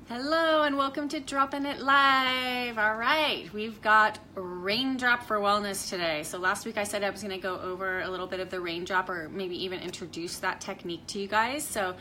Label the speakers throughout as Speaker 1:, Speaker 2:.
Speaker 1: Hello and welcome to Droppin' It Live. All right, we've got Raindrop for Wellness today. So last week I said I was going to go over a little bit of the raindrop or maybe even introduce that technique to you guys. So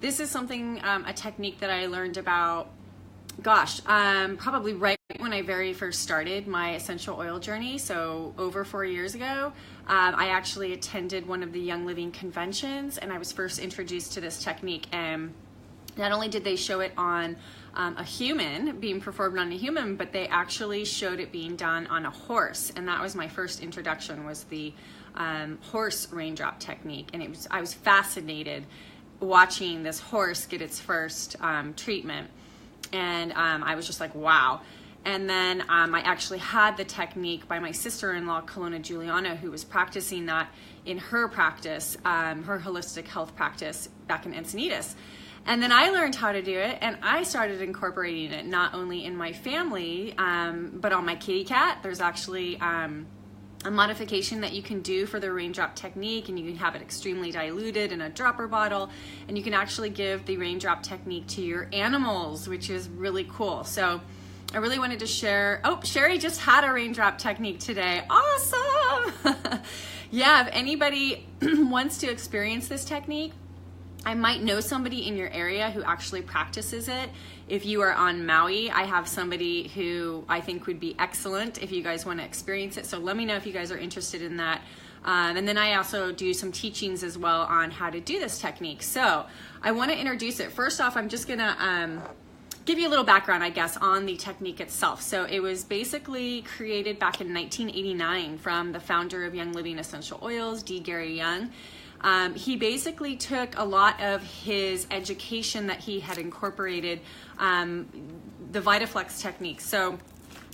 Speaker 1: this is something, a technique that I learned about, probably right when I very first started my essential oil journey. So over 4 years ago, I actually attended one of the Young Living conventions and I was first introduced to this technique. And not only did they show it on a human, being performed on a human, but they actually showed it being done on a horse. And that was my first introduction, was the horse raindrop technique. And I was fascinated watching this horse get its first treatment. And I was just like, wow. And then I actually had the technique by my sister-in-law, Kelowna Juliana, who was practicing that in her practice, her holistic health practice back in Encinitas. And then I learned how to do it, and I started incorporating it not only in my family, but on my kitty cat. There's actually a modification that you can do for the raindrop technique, and you can have it extremely diluted in a dropper bottle, and you can actually give the raindrop technique to your animals, which is really cool. So I really wanted to share. Oh, Sherry just had a raindrop technique today. Awesome! Yeah, if anybody wants to experience this technique, I might know somebody in your area who actually practices it. If you are on Maui, I have somebody who I think would be excellent if you guys want to experience it. So let me know if you guys are interested in that. And then I also do some teachings as well on how to do this technique. So I want to introduce it. First off, I'm just going to give you a little background, I guess, on the technique itself. So it was basically created back in 1989 from the founder of Young Living Essential Oils, D. Gary Young. He basically took a lot of his education that he had incorporated, the VitaFlex technique. So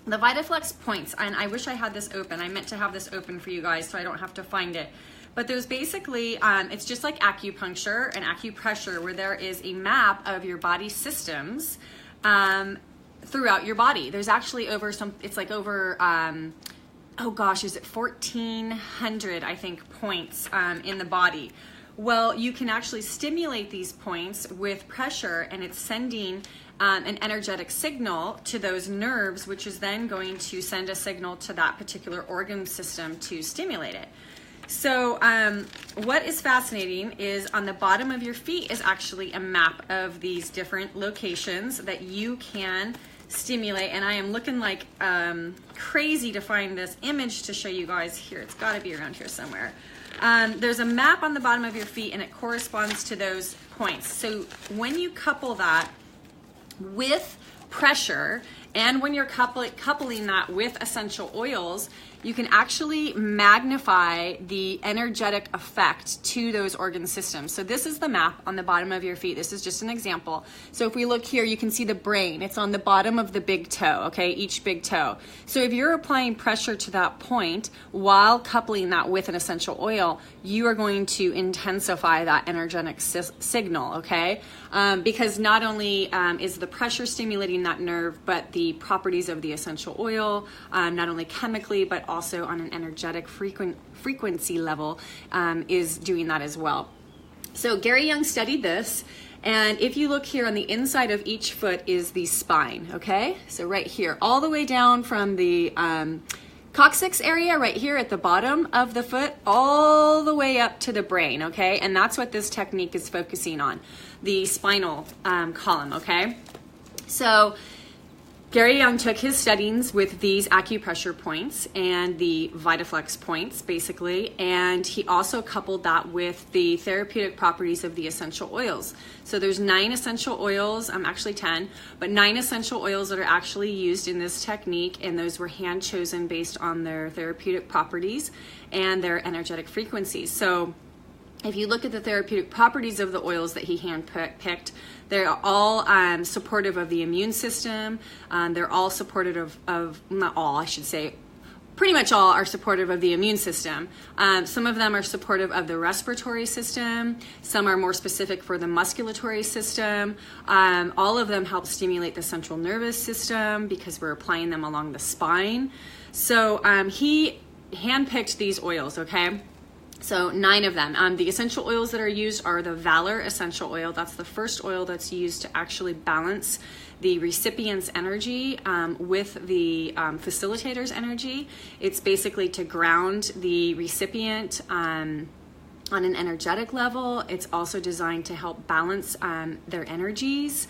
Speaker 1: the VitaFlex points, and I wish I had this open. I meant to have this open for you guys so I don't have to find it. But there's basically, it's just like acupuncture and acupressure, where there is a map of your body systems throughout your body. There's actually over is it 1,400, I think, points in the body. Well, you can actually stimulate these points with pressure, and it's sending an energetic signal to those nerves, which is then going to send a signal to that particular organ system to stimulate it. So what is fascinating is on the bottom of your feet is actually a map of these different locations that you can stimulate, and I am looking like crazy to find this image to show you guys here. It's got to be around here somewhere. There's a map on the bottom of your feet, and it corresponds to those points. So when you couple that with pressure, and when you're coupling that with essential oils, you can actually magnify the energetic effect to those organ systems. So this is the map on the bottom of your feet. This is just an example. So if we look here, you can see the brain. It's on the bottom of the big toe, okay, each big toe. So if you're applying pressure to that point while coupling that with an essential oil, you are going to intensify that energetic signal, okay? Because not only is the pressure stimulating that nerve, but the properties of the essential oil, not only chemically, but also on an energetic frequency level, is doing that as well. So Gary Young studied this, and if you look here on the inside of each foot is the spine, okay? So right here, all the way down from the coccyx area right here at the bottom of the foot, all the way up to the brain, okay? And that's what this technique is focusing on, the spinal column, okay? So Gary Young took his studies with these acupressure points and the VitaFlex points, basically, and he also coupled that with the therapeutic properties of the essential oils. So there's 9 essential oils, actually 10, but 9 essential oils that are actually used in this technique, and those were hand chosen based on their therapeutic properties and their energetic frequencies. So if you look at the therapeutic properties of the oils that he handpicked, they're all supportive of the immune system. They're all supportive of, not all, I should say, pretty much all are supportive of the immune system. Some of them are supportive of the respiratory system. Some are more specific for the musculatory system. All of them help stimulate the central nervous system because we're applying them along the spine. So he handpicked these oils, okay? So 9 of them. The essential oils that are used are the Valor essential oil. That's the first oil that's used to actually balance the recipient's energy with the facilitator's energy. It's basically to ground the recipient on an energetic level. It's also designed to help balance their energies.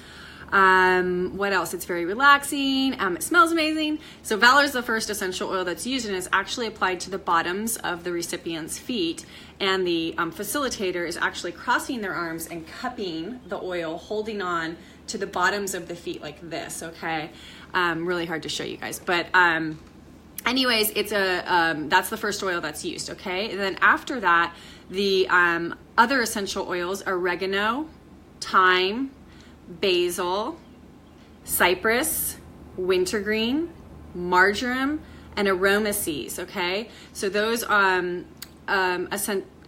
Speaker 1: What else? It's very relaxing. It smells amazing. So Valor is the first essential oil that's used, and is actually applied to the bottoms of the recipient's feet. And the facilitator is actually crossing their arms and cupping the oil, holding on to the bottoms of the feet like this. Okay, really hard to show you guys, but anyways, it's that's the first oil that's used. Okay, and then after that, the other essential oils are oregano, thyme, basil, cypress, wintergreen, marjoram, and aromaceas. Okay, so those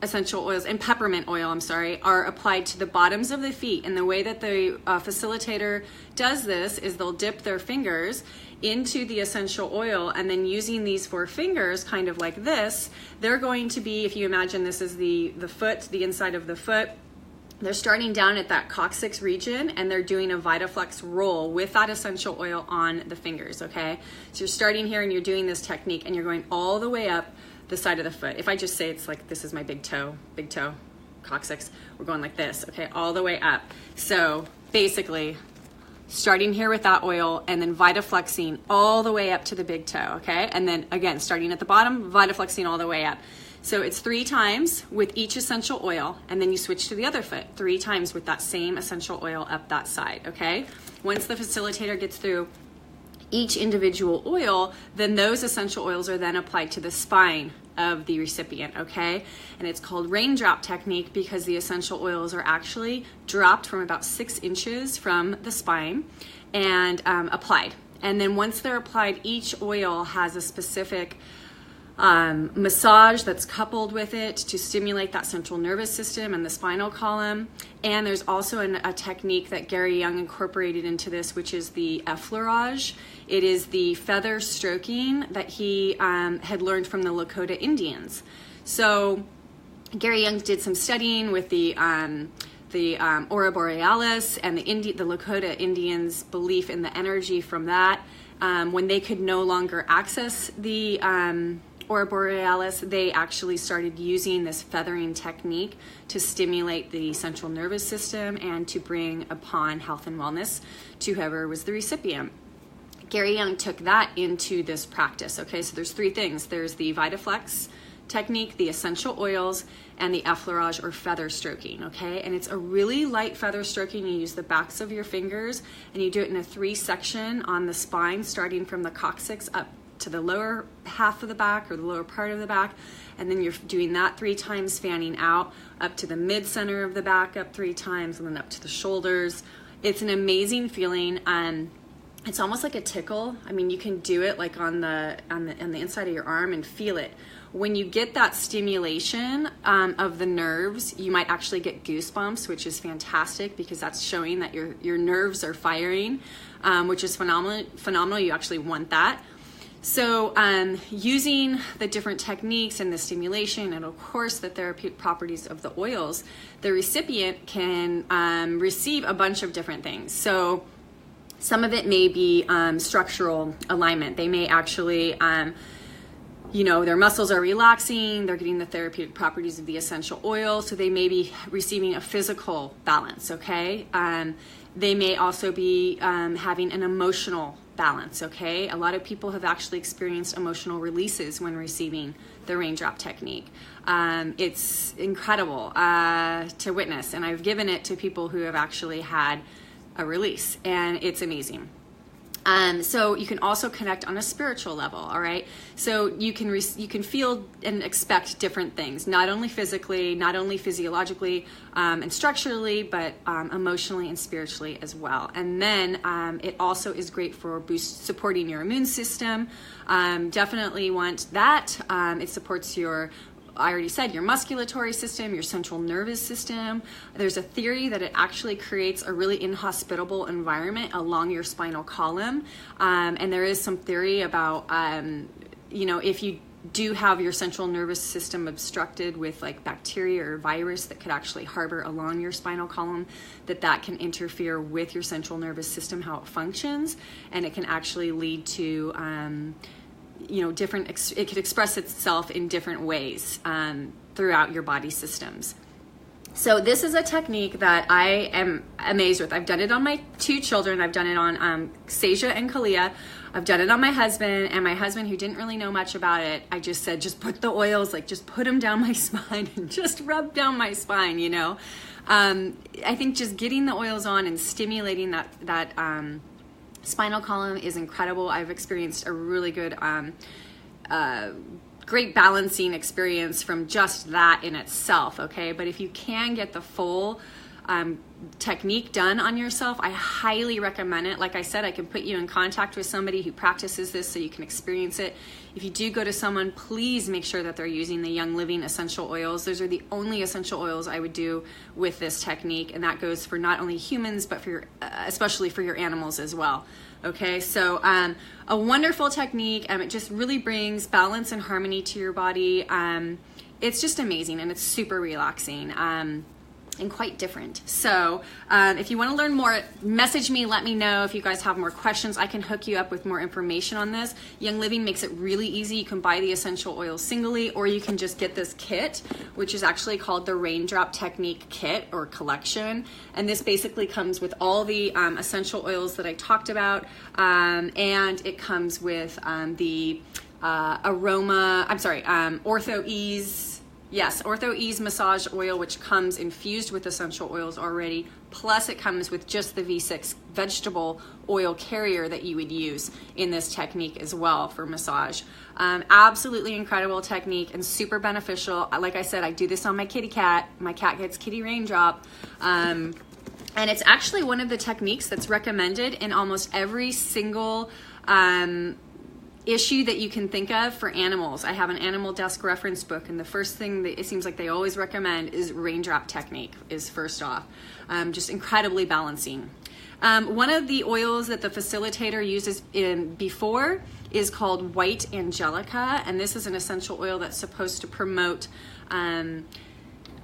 Speaker 1: essential oils, and peppermint oil, I'm sorry, are applied to the bottoms of the feet. And the way that the facilitator does this is they'll dip their fingers into the essential oil, and then using these 4 fingers kind of like this, they're going to be, if you imagine this is the foot, the inside of the foot, they're starting down at that coccyx region, and they're doing a VitaFlex roll with that essential oil on the fingers. Okay, so you're starting here and you're doing this technique, and you're going all the way up the side of the foot. If I just say it's like, this is my big toe, coccyx, we're going like this. Okay, all the way up. So basically starting here with that oil, and then VitaFlexing all the way up to the big toe. Okay, and then again starting at the bottom, VitaFlexing all the way up. So it's 3 times with each essential oil, and then you switch to the other foot 3 times with that same essential oil up that side. Okay, once the facilitator gets through each individual oil, then those essential oils are then applied to the spine of the recipient. Okay, and it's called Raindrop Technique because the essential oils are actually dropped from about 6 inches from the spine and applied. And then once they're applied, each oil has a specific massage that's coupled with it to stimulate that central nervous system and the spinal column. And there's also a technique that Gary Young incorporated into this, which is the effleurage. It is the feather stroking that he had learned from the Lakota Indians. So Gary Young did some studying with the Aurora Borealis and the Lakota Indians' belief in the energy from that. When they could no longer access the Aurora Borealis, they actually started using this feathering technique to stimulate the central nervous system and to bring upon health and wellness to whoever was the recipient. Gary Young took that into this practice. Okay, so there's 3 things. There's the VitaFlex technique, the essential oils, and the effleurage or feather stroking. Okay, and it's a really light feather stroking. You use the backs of your fingers, and you do it in a 3 section on the spine, starting from the coccyx up to the lower half of the back or the lower part of the back, and then you're doing that 3 times, fanning out up to the mid center of the back up 3 times, and then up to the shoulders. It's an amazing feeling. It's almost like a tickle. I mean, you can do it like on the inside of your arm and feel it. When you get that stimulation of the nerves, you might actually get goosebumps, which is fantastic because that's showing that your nerves are firing, which is phenomenal. You actually want that. So using the different techniques and the stimulation and of course the therapeutic properties of the oils, the recipient can receive a bunch of different things. So some of it may be structural alignment. They may actually, their muscles are relaxing, they're getting the therapeutic properties of the essential oil, so they may be receiving a physical balance, okay? They may also be having an emotional balance, okay? A lot of people have actually experienced emotional releases when receiving the Raindrop Technique. It's incredible to witness, and I've given it to people who have actually had a release, and it's amazing. So you can also connect on a spiritual level, all right? So you can feel and expect different things, not only physically, not only physiologically and structurally, but emotionally and spiritually as well. And then it also is great for supporting your immune system. Definitely want that. It supports I already said, your musculatory system, your central nervous system. There's a theory that it actually creates a really inhospitable environment along your spinal column. And there is some theory about, if you do have your central nervous system obstructed with like bacteria or virus that could actually harbor along your spinal column, that can interfere with your central nervous system, how it functions, and it can actually lead to it could express itself in different ways throughout your body systems. So this is a technique that I am amazed with. I've done it on my 2 children. I've done it on Seja and Kalia. I've done it on my husband, and my husband, who didn't really know much about it, I just said, just put the oils, like just put them down my spine and just rub down my spine, you know. I think just getting the oils on and stimulating that spinal column is incredible. I've experienced a really good great balancing experience from just that in itself, okay? But if you can get the full technique done on yourself, I highly recommend it. Like I said, I can put you in contact with somebody who practices this so you can experience it. If you do go to someone, please make sure that they're using the Young Living essential oils. Those are the only essential oils I would do with this technique, and that goes for not only humans, but for especially for your animals as well. Okay, so a wonderful technique. It just really brings balance and harmony to your body. It's just amazing, and it's super relaxing and quite different. So if you want to learn more, message me, let me know. If you guys have more questions, I can hook you up with more information on this. Young Living makes it really easy. You can buy the essential oils singly, or you can just get this kit, which is actually called the Raindrop Technique kit or collection. And this basically comes with all the essential oils that I talked about, and it comes with the Ortho Ease. Yes, Ortho Ease massage oil, which comes infused with essential oils already. Plus it comes with just the V6 vegetable oil carrier that you would use in this technique as well for massage. Absolutely incredible technique and super beneficial. Like I said, I do this on my kitty cat. My cat gets kitty Raindrop. And it's actually one of the techniques that's recommended in almost every single issue that you can think of for animals. I have an animal desk reference book, and the first thing that it seems like they always recommend is Raindrop Technique is first off. Just incredibly balancing. One of the oils that the facilitator uses before is called White Angelica, and this is an essential oil that's supposed to promote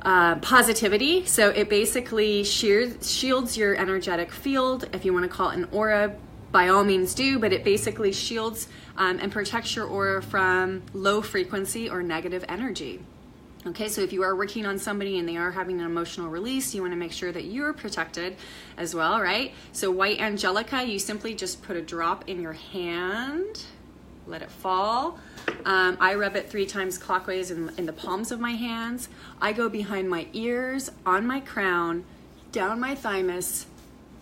Speaker 1: positivity. So it basically shields your energetic field. If you want to call it an aura, by all means do, but it basically shields and protects your aura from low frequency or negative energy. Okay, so if you are working on somebody and they are having an emotional release, you want to make sure that you're protected as well, right? So White Angelica, you simply just put a drop in your hand, let it fall. I rub it 3 times clockwise in the palms of my hands. I go behind my ears, on my crown, down my thymus,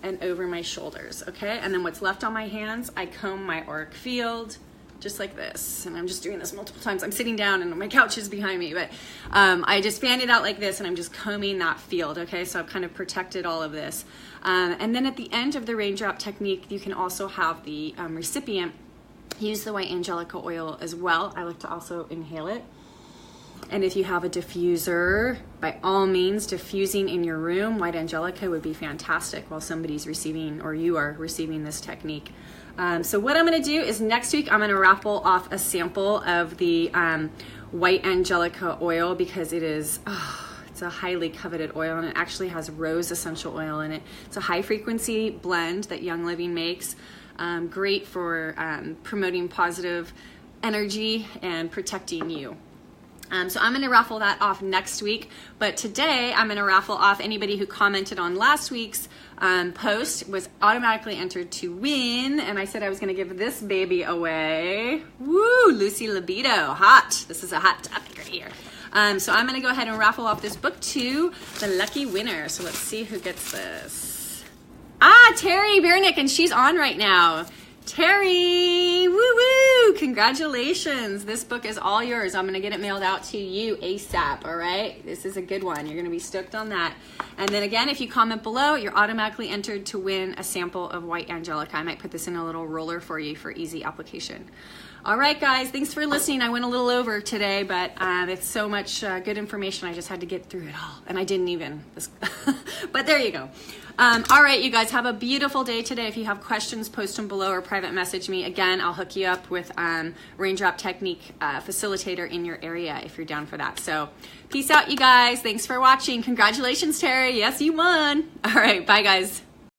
Speaker 1: and over my shoulders, okay? And then what's left on my hands, I comb my auric field just like this. And I'm just doing this multiple times. I'm sitting down and my couch is behind me, but I just fan it out like this and I'm just combing that field, okay? So I've kind of protected all of this. And then at the end of the Raindrop Technique, you can also have the recipient use the White Angelica oil as well. I like to also inhale it. And if you have a diffuser, by all means, diffusing in your room, White Angelica would be fantastic while somebody's receiving, or you are receiving this technique. So what I'm gonna do is next week, I'm gonna raffle off a sample of the White Angelica oil because it is, it's a highly coveted oil and it actually has rose essential oil in it. It's a high frequency blend that Young Living makes. Great for promoting positive energy and protecting you. So I'm going to raffle that off next week, but today I'm going to raffle off anybody who commented on last week's post was automatically entered to win, and I said I was going to give this baby away. Woo, Lucy Libido, hot. This is a hot topic right here. So I'm going to go ahead and raffle off this book to the lucky winner. So let's see who gets this. Terry Biernick, and she's on right now. Terry, woo woo, congratulations. This book is all yours. I'm gonna get it mailed out to you ASAP, all right? This is a good one. You're gonna be stoked on that. And then again, if you comment below, you're automatically entered to win a sample of White Angelica. I might put this in a little roller for you for easy application. All right, guys, thanks for listening. I went a little over today, but it's so much good information. I just had to get through it all, and I didn't even. But there you go. All right, you guys, have a beautiful day today. If you have questions, post them below or private message me. Again, I'll hook you up with Raindrop Technique facilitator in your area if you're down for that. So peace out, you guys. Thanks for watching. Congratulations, Terry. Yes, you won. All right, bye, guys.